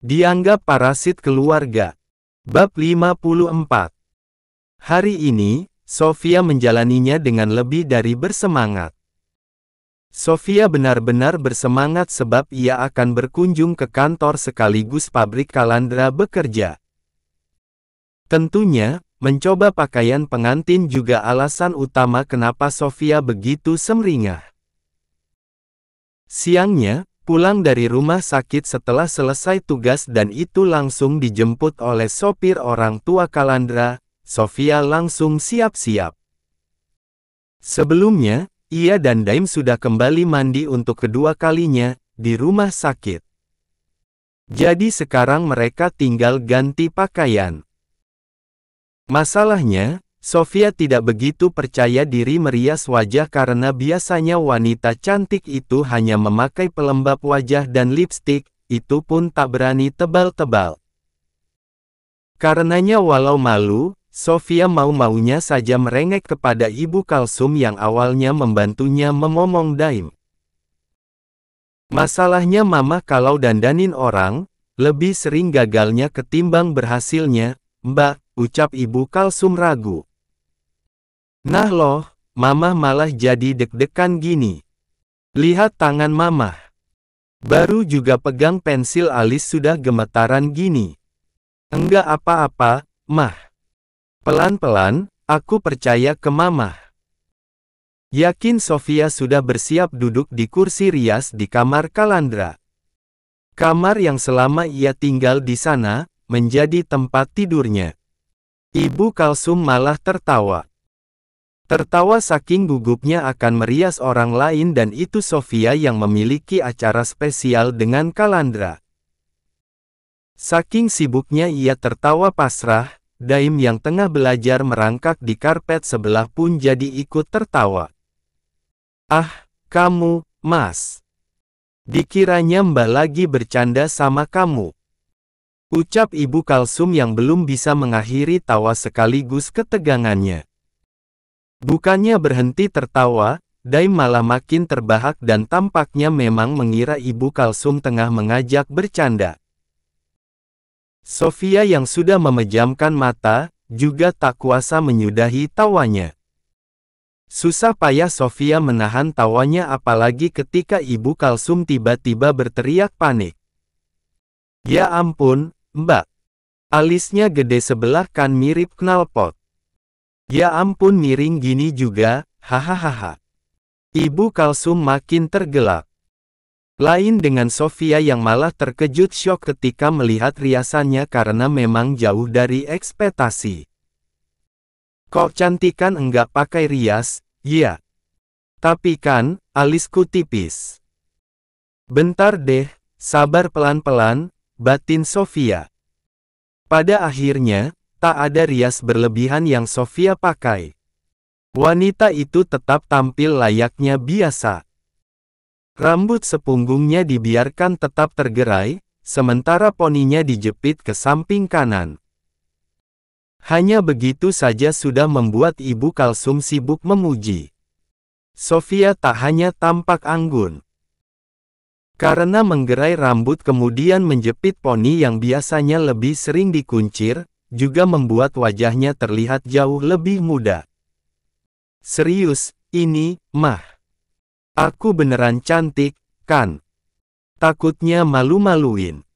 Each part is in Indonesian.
Dianggap parasit keluarga. Bab 54. Hari ini, Sofia menjalaninya dengan lebih dari bersemangat. Sofia benar-benar bersemangat sebab ia akan berkunjung ke kantor sekaligus pabrik Kalandra bekerja. Tentunya, mencoba pakaian pengantin juga alasan utama kenapa Sofia begitu sumringah. Siangnya, pulang dari rumah sakit setelah selesai tugas dan itu langsung dijemput oleh sopir orang tua Kalandra, Sofia langsung siap-siap. Sebelumnya, ia dan Daim sudah kembali mandi untuk kedua kalinya, di rumah sakit. Jadi sekarang mereka tinggal ganti pakaian. Masalahnya, Sofia tidak begitu percaya diri merias wajah karena biasanya wanita cantik itu hanya memakai pelembab wajah dan lipstik, itu pun tak berani tebal-tebal. Karenanya walau malu, Sofia mau-maunya saja merengek kepada Ibu Kalsum yang awalnya membantunya memomong Daim. Masalahnya Mama kalau dandanin orang, lebih sering gagalnya ketimbang berhasilnya, Mbak, ucap Ibu Kalsum ragu. Nah loh, Mamah malah jadi deg-degan gini. Lihat tangan Mamah. Baru juga pegang pensil alis sudah gemetaran gini. Enggak apa-apa, Mah. Pelan-pelan, aku percaya ke Mamah. Yakin Sofia sudah bersiap duduk di kursi rias di kamar Kalandra. Kamar yang selama ia tinggal di sana, menjadi tempat tidurnya. Ibu Kalsum malah tertawa. Tertawa saking gugupnya akan merias orang lain dan itu Sofia yang memiliki acara spesial dengan Kalandra. Saking sibuknya ia tertawa pasrah, Daim yang tengah belajar merangkak di karpet sebelah pun jadi ikut tertawa. Ah, kamu, Mas. Dikiranya Mbak lagi bercanda sama kamu. Ucap Ibu Kalsum yang belum bisa mengakhiri tawa sekaligus ketegangannya. Bukannya berhenti tertawa, Daim malah makin terbahak dan tampaknya memang mengira Ibu Kalsum tengah mengajak bercanda. Sofia yang sudah memejamkan mata, juga tak kuasa menyudahi tawanya. Susah payah Sofia menahan tawanya apalagi ketika Ibu Kalsum tiba-tiba berteriak panik. Ya ampun, Mbak. Alisnya gede sebelah kan mirip knalpot. Ya ampun miring gini juga, hahaha. Ibu Kalsum makin tergelak. Lain dengan Sofia yang malah terkejut syok ketika melihat riasannya karena memang jauh dari ekspektasi. Kok cantikan enggak pakai rias, ya? Tapi kan, alisku tipis. Bentar deh, sabar pelan-pelan, batin Sofia. Pada akhirnya, tak ada rias berlebihan yang Sofia pakai. Wanita itu tetap tampil layaknya biasa. Rambut sepunggungnya dibiarkan tetap tergerai, sementara poninya dijepit ke samping kanan. Hanya begitu saja sudah membuat Ibu Kalsum sibuk memuji. Sofia tak hanya tampak anggun. Karena menggerai rambut kemudian menjepit poni yang biasanya lebih sering dikuncir, juga membuat wajahnya terlihat jauh lebih muda. Serius, ini, Mah. Aku beneran cantik, kan? Takutnya malu-maluin.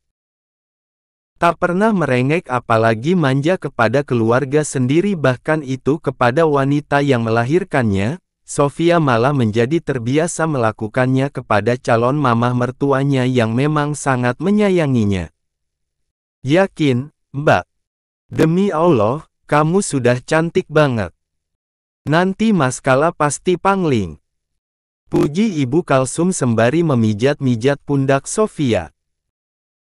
Tak pernah merengek apalagi manja kepada keluarga sendiri bahkan itu kepada wanita yang melahirkannya, Sofia malah menjadi terbiasa melakukannya kepada calon mamah mertuanya yang memang sangat menyayanginya. Yakin, Mbak? Demi Allah, kamu sudah cantik banget. Nanti Mas Kala pasti pangling. Puji Ibu Kalsum sembari memijat-mijat pundak Sofia.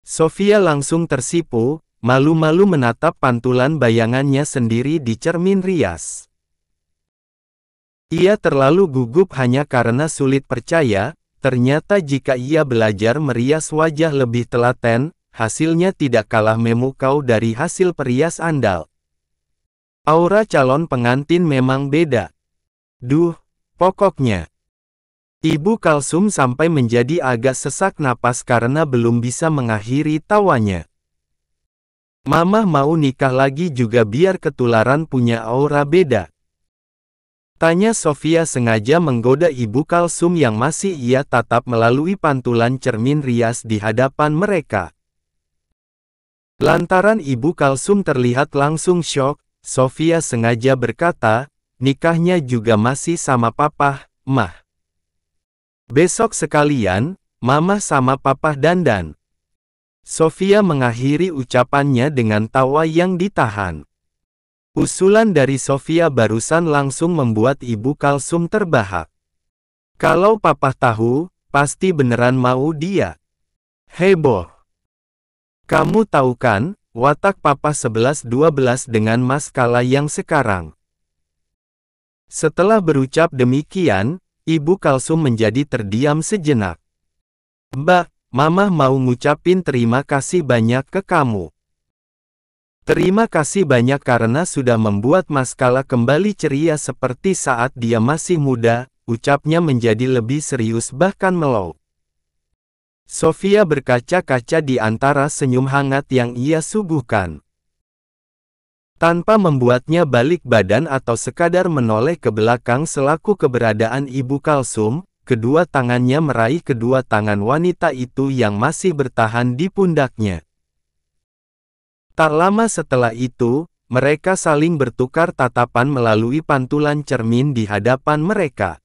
Sofia langsung tersipu, malu-malu menatap pantulan bayangannya sendiri di cermin rias. Ia terlalu gugup hanya karena sulit percaya, ternyata jika ia belajar merias wajah lebih telaten, hasilnya tidak kalah memukau dari hasil perias andal. Aura calon pengantin memang beda. Duh, pokoknya. Ibu Kalsum sampai menjadi agak sesak napas karena belum bisa mengakhiri tawanya. Mama mau nikah lagi juga biar ketularan punya aura beda? Tanya Sofia sengaja menggoda Ibu Kalsum yang masih ia tatap melalui pantulan cermin rias di hadapan mereka. Lantaran Ibu Kalsum terlihat langsung syok, Sofia sengaja berkata, nikahnya juga masih sama papa, mah. Besok sekalian, mama sama papa dandan. Sofia mengakhiri ucapannya dengan tawa yang ditahan. Usulan dari Sofia barusan langsung membuat Ibu Kalsum terbahak. Kalau papa tahu, pasti beneran mau dia. Heboh. Kamu tahu kan, watak papa 11-12 dengan Mas Kala yang sekarang. Setelah berucap demikian, Ibu Kalsum menjadi terdiam sejenak. Mbak, Mama mau ngucapin terima kasih banyak ke kamu. Terima kasih banyak karena sudah membuat Mas Kala kembali ceria seperti saat dia masih muda, ucapnya menjadi lebih serius bahkan melau. Sofia berkaca-kaca di antara senyum hangat yang ia suguhkan. Tanpa membuatnya balik badan atau sekadar menoleh ke belakang selaku keberadaan Ibu Kalsum, kedua tangannya meraih kedua tangan wanita itu yang masih bertahan di pundaknya. Tak lama setelah itu, mereka saling bertukar tatapan melalui pantulan cermin di hadapan mereka.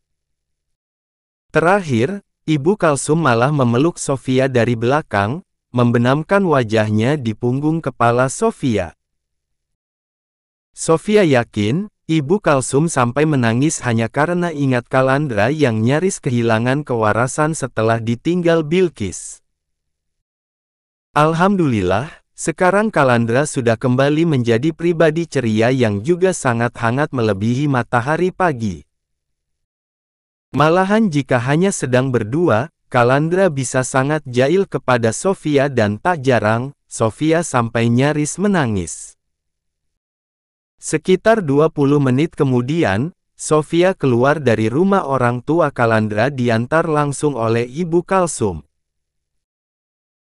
Terakhir, Ibu Kalsum malah memeluk Sofia dari belakang, membenamkan wajahnya di punggung kepala Sofia. Sofia yakin, Ibu Kalsum sampai menangis hanya karena ingat Kalandra yang nyaris kehilangan kewarasan setelah ditinggal Bilqis. Alhamdulillah, sekarang Kalandra sudah kembali menjadi pribadi ceria yang juga sangat hangat melebihi matahari pagi. Malahan jika hanya sedang berdua, Kalandra bisa sangat jahil kepada Sofia dan tak jarang, Sofia sampai nyaris menangis. Sekitar 20 menit kemudian, Sofia keluar dari rumah orang tua Kalandra diantar langsung oleh Ibu Kalsum.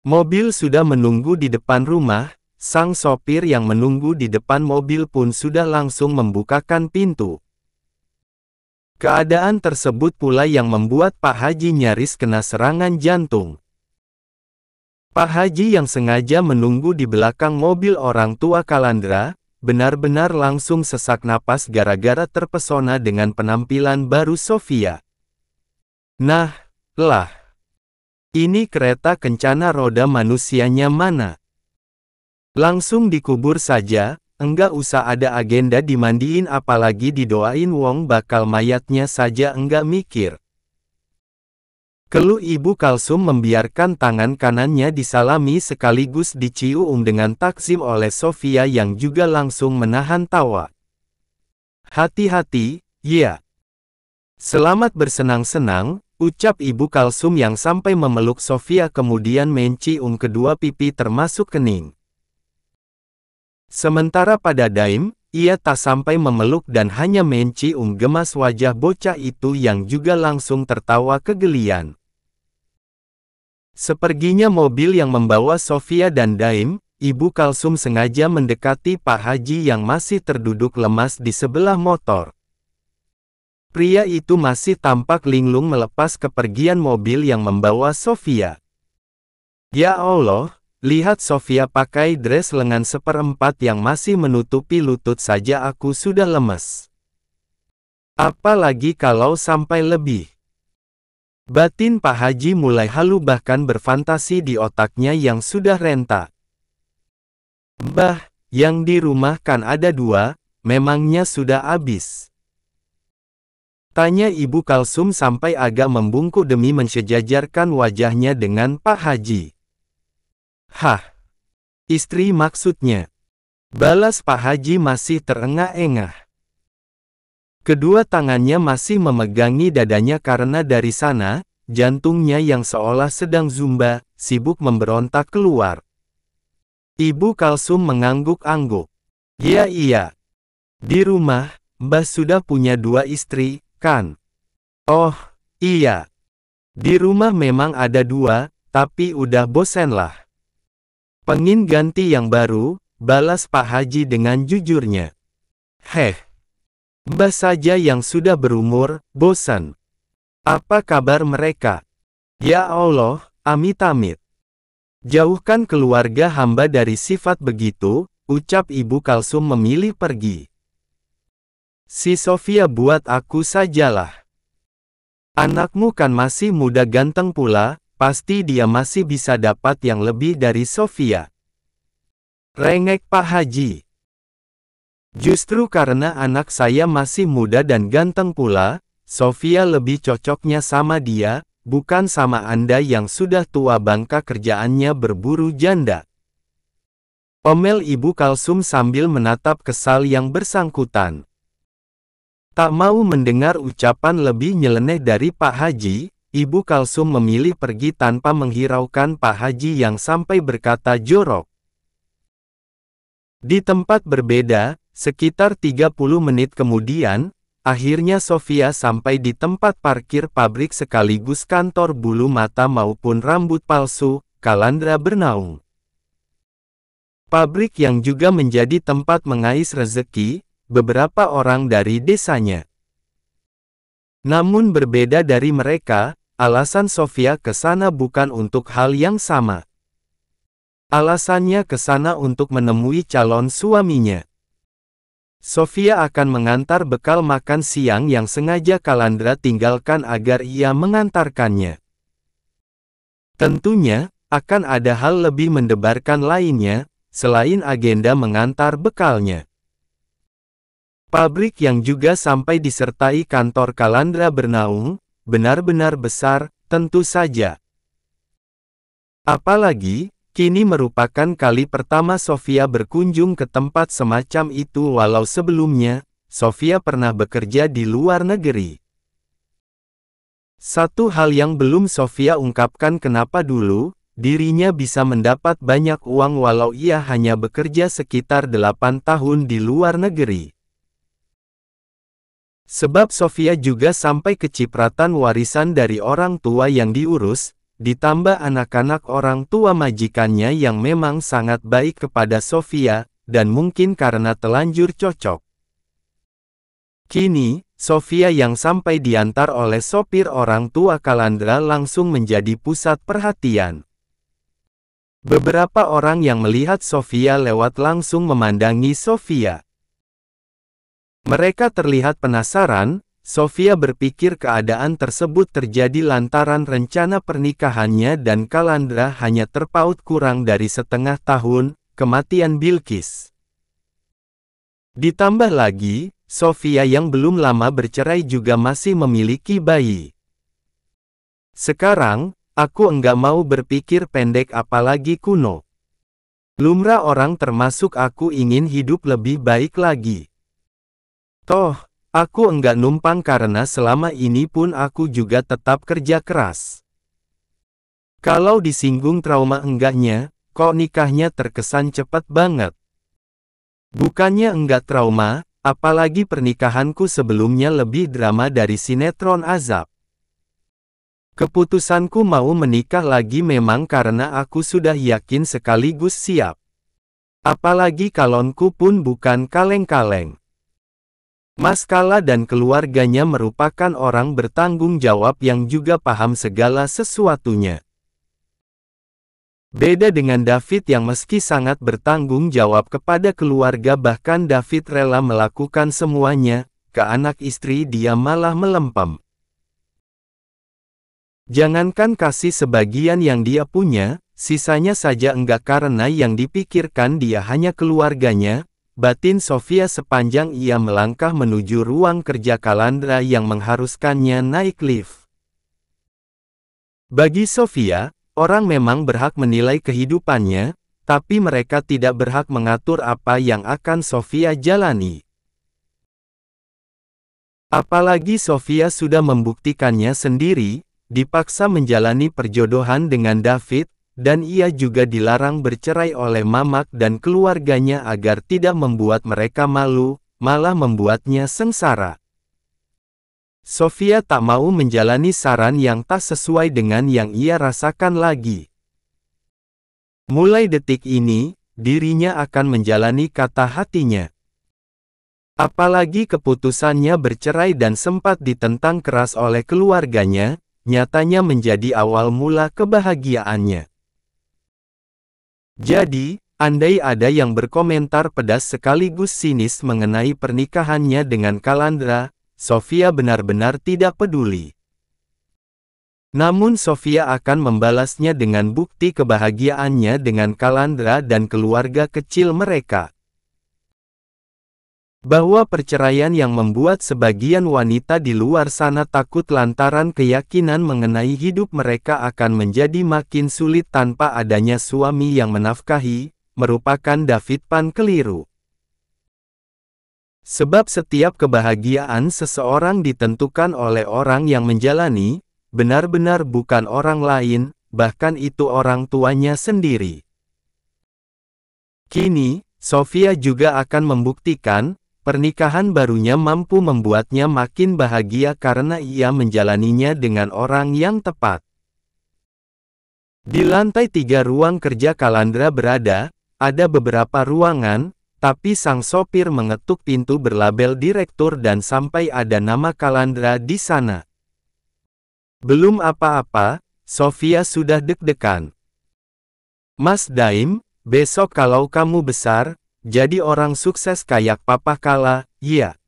Mobil sudah menunggu di depan rumah, sang sopir yang menunggu di depan mobil pun sudah langsung membukakan pintu. Keadaan tersebut pula yang membuat Pak Haji nyaris kena serangan jantung. Pak Haji yang sengaja menunggu di belakang mobil orang tua Kalandra, benar-benar langsung sesak napas gara-gara terpesona dengan penampilan baru Sofia. Nah, lah. Ini kereta kencana roda manusianya mana? Langsung dikubur saja, enggak usah ada agenda dimandiin apalagi didoain wong bakal mayatnya saja enggak mikir. Keluh Ibu Kalsum membiarkan tangan kanannya disalami sekaligus dicium dengan takzim oleh Sofia yang juga langsung menahan tawa. Hati-hati, ya. Selamat bersenang-senang, ucap Ibu Kalsum yang sampai memeluk Sofia kemudian mencium kedua pipi termasuk kening. Sementara pada Daim, ia tak sampai memeluk dan hanya mencium gemas wajah bocah itu yang juga langsung tertawa kegelian. Seperginya mobil yang membawa Sofia dan Daim, Ibu Kalsum sengaja mendekati Pak Haji yang masih terduduk lemas di sebelah motor. Pria itu masih tampak linglung melepas kepergian mobil yang membawa Sofia. Ya Allah, lihat Sofia pakai dress lengan seperempat yang masih menutupi lutut saja aku sudah lemes. Apalagi kalau sampai lebih. Batin Pak Haji mulai halu bahkan berfantasi di otaknya yang sudah renta. Bah, yang di rumah kan ada dua, memangnya sudah habis? Tanya Ibu Kalsum sampai agak membungkuk demi mensejajarkan wajahnya dengan Pak Haji. Hah? Istri maksudnya? Balas Pak Haji masih terengah-engah. Kedua tangannya masih memegangi dadanya karena dari sana, jantungnya yang seolah sedang zumba, sibuk memberontak keluar. Ibu Kalsum mengangguk-angguk. Ya iya. Di rumah, Mbah sudah punya dua istri, kan? Oh, iya. Di rumah memang ada 2, tapi udah bosen lah. Pengin ganti yang baru, balas Pak Haji dengan jujurnya. Heh, Mbah saja yang sudah berumur, bosan. Apa kabar mereka? Ya Allah, amit-amit. Jauhkan keluarga hamba dari sifat begitu, ucap Ibu Kalsum memilih pergi. Si Sofia buat aku sajalah. Anakmu kan masih muda ganteng pula, pasti dia masih bisa dapat yang lebih dari Sofia. Rengek Pak Haji. Justru karena anak saya masih muda dan ganteng pula, Sofia lebih cocoknya sama dia, bukan sama Anda yang sudah tua bangka kerjaannya berburu janda. Omel Ibu Kalsum sambil menatap kesal yang bersangkutan. Tak mau mendengar ucapan lebih nyeleneh dari Pak Haji, Ibu Kalsum memilih pergi tanpa menghiraukan Pak Haji yang sampai berkata jorok. Di tempat berbeda, sekitar 30 menit kemudian, akhirnya Sofia sampai di tempat parkir pabrik sekaligus kantor bulu mata maupun rambut palsu, Kalandra Bernaung. Pabrik yang juga menjadi tempat mengais rezeki beberapa orang dari desanya. Namun berbeda dari mereka, alasan Sofia ke sana bukan untuk hal yang sama. Alasannya ke sana untuk menemui calon suaminya. Sofia akan mengantar bekal makan siang yang sengaja Kalandra tinggalkan agar ia mengantarkannya. Tentunya, akan ada hal lebih mendebarkan lainnya, selain agenda mengantar bekalnya. Pabrik yang juga sampai disertai kantor Kalandra Bernaung, benar-benar besar, tentu saja. Apalagi, kini merupakan kali pertama Sofia berkunjung ke tempat semacam itu walau sebelumnya, Sofia pernah bekerja di luar negeri. Satu hal yang belum Sofia ungkapkan kenapa dulu, dirinya bisa mendapat banyak uang walau ia hanya bekerja sekitar 8 tahun di luar negeri. Sebab Sofia juga sampai kecipratan warisan dari orang tua yang diurus, ditambah anak-anak orang tua majikannya yang memang sangat baik kepada Sofia, dan mungkin karena telanjur cocok. Kini, Sofia yang sampai diantar oleh sopir orang tua Kalandra langsung menjadi pusat perhatian. Beberapa orang yang melihat Sofia lewat langsung memandangi Sofia. Mereka terlihat penasaran. Sofia berpikir keadaan tersebut terjadi lantaran rencana pernikahannya dan Kalandra hanya terpaut kurang dari setengah tahun, kematian Bilqis. Ditambah lagi, Sofia yang belum lama bercerai juga masih memiliki bayi. Sekarang, aku enggak mau berpikir pendek apalagi kuno. Lumrah orang termasuk aku ingin hidup lebih baik lagi. Toh, aku enggak numpang karena selama ini pun aku juga tetap kerja keras. Kalau disinggung trauma enggaknya, kok nikahnya terkesan cepat banget. Bukannya enggak trauma, apalagi pernikahanku sebelumnya lebih drama dari sinetron azab. Keputusanku mau menikah lagi memang karena aku sudah yakin sekaligus siap. Apalagi calonku pun bukan kaleng-kaleng. Mas Kala dan keluarganya merupakan orang bertanggung jawab yang juga paham segala sesuatunya. Beda dengan David yang meski sangat bertanggung jawab kepada keluarga bahkan David rela melakukan semuanya, ke anak istri dia malah melempem. Jangankan kasih sebagian yang dia punya, sisanya saja enggak karena yang dipikirkan dia hanya keluarganya. Batin Sofia sepanjang ia melangkah menuju ruang kerja Kalandra yang mengharuskannya naik lift. Bagi Sofia, orang memang berhak menilai kehidupannya, tapi mereka tidak berhak mengatur apa yang akan Sofia jalani. Apalagi Sofia sudah membuktikannya sendiri, dipaksa menjalani perjodohan dengan David, dan ia juga dilarang bercerai oleh Mamak dan keluarganya agar tidak membuat mereka malu, malah membuatnya sengsara. Sofia tak mau menjalani saran yang tak sesuai dengan yang ia rasakan lagi. Mulai detik ini, dirinya akan menjalani kata hatinya. Apalagi keputusannya bercerai dan sempat ditentang keras oleh keluarganya, nyatanya menjadi awal mula kebahagiaannya. Jadi, andai ada yang berkomentar pedas sekaligus sinis mengenai pernikahannya dengan Calandra, Sofia benar-benar tidak peduli. Namun Sofia akan membalasnya dengan bukti kebahagiaannya dengan Calandra dan keluarga kecil mereka. Bahwa perceraian yang membuat sebagian wanita di luar sana takut lantaran keyakinan mengenai hidup mereka akan menjadi makin sulit tanpa adanya suami yang menafkahi, merupakan David Pan keliru. Sebab setiap kebahagiaan seseorang ditentukan oleh orang yang menjalani, benar-benar bukan orang lain, bahkan itu orang tuanya sendiri. Kini, Sofia juga akan membuktikan, pernikahan barunya mampu membuatnya makin bahagia karena ia menjalaninya dengan orang yang tepat. Di lantai 3 ruang kerja Calandra berada, ada beberapa ruangan, tapi sang sopir mengetuk pintu berlabel direktur dan sampai ada nama Calandra di sana. Belum apa-apa, Sofia sudah deg-degan. Mas Daim, besok kalau kamu besar, jadi orang sukses kayak Papa Kala, iya.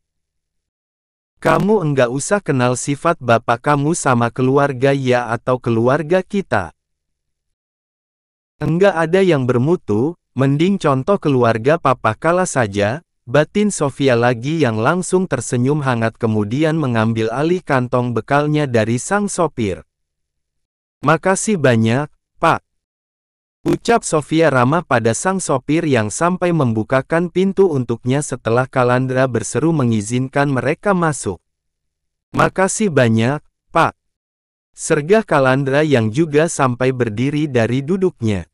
Kamu enggak usah kenal sifat bapak kamu sama keluarga ya atau keluarga kita. Enggak ada yang bermutu, mending contoh keluarga Papa Kala saja, batin Sofia lagi yang langsung tersenyum hangat kemudian mengambil alih kantong bekalnya dari sang sopir. Makasih banyak, Pak. Ucap Sofia ramah pada sang sopir yang sampai membukakan pintu untuknya setelah Calandra berseru mengizinkan mereka masuk. Makasih banyak, Pak. Sergah Calandra yang juga sampai berdiri dari duduknya.